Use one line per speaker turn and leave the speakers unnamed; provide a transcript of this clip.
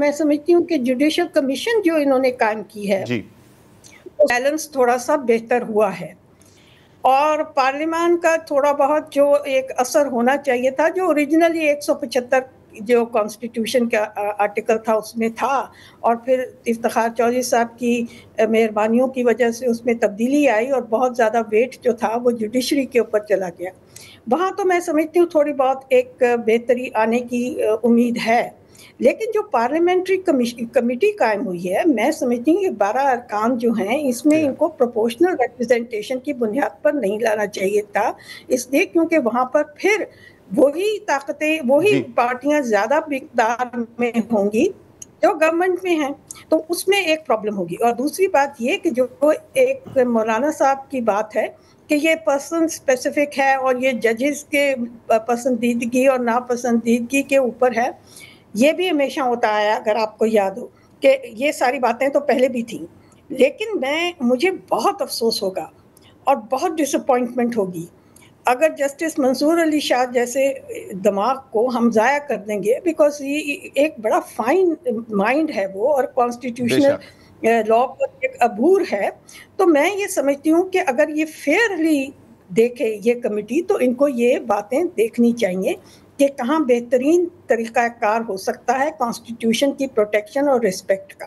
میں سمجھتی ہوں کہ جوڈیشل کمیشن جو انہوں نے قائم کی ہے
جی
بیلنس تھوڑا سا بہتر ہوا ہے، اور پارلیمان کا تھوڑا بہت جو ایک اثر ہونا چاہیے تھا، جو اوریجنلی 175 جو کانسٹیٹیوشن کا آرٹیکل تھا اس میں تھا، اور پھر افتخار چودھری صاحب کی مہربانیوں کی وجہ سے اس میں تبدیلی آئی اور بہت زیادہ ویٹ جو تھا وہ جوڈیشری کے اوپر چلا گیا. وہاں تو میں سمجھتی ہوں تھوڑی بہت ایک بہتری آنے کی امید ہے. لیکن جو پارلیمنٹری کمیٹی قائم ہوئی ہے، میں سمجھتی ہوں یہ 12 ارکان جو ہیں اس میں ان کو پروپورشنل ریپرزنٹیشن کی بنیاد پر نہیں لانا چاہیے تھا، اس لیے کیونکہ وہاں پر پھر وہی طاقتیں، وہی پارٹیاں زیادہ مقدار میں ہوں گی جو گورنمنٹ میں ہیں، تو اس میں ایک پرابلم ہوگی. اور دوسری بات یہ کہ جو ایک مولانا صاحب کی بات ہے کہ یہ پرسن اسپیسیفک ہے اور یہ ججز کے پسندیدگی اور ناپسندیدگی کے اوپر ہے، یہ بھی ہمیشہ ہوتا آیا. اگر آپ کو یاد ہو کہ یہ ساری باتیں تو پہلے بھی تھیں، لیکن مجھے بہت افسوس ہوگا اور بہت ڈس اپوائنٹمنٹ ہوگی اگر جسٹس منصور علی شاہ جیسے دماغ کو ہم ضائع کر دیں گے، بیکاز یہ ایک بڑا فائن مائنڈ ہے وہ، اور کانسٹیٹیوشنل لا پر ایک عبور ہے. تو میں یہ سمجھتی ہوں کہ اگر یہ فیئرلی دیکھے یہ کمیٹی تو ان کو یہ باتیں دیکھنی چاہیے کہ کہاں بہترین طریقہ کار ہو سکتا ہے کانسٹیٹیوشن کی پروٹیکشن اور ریسپیکٹ کا.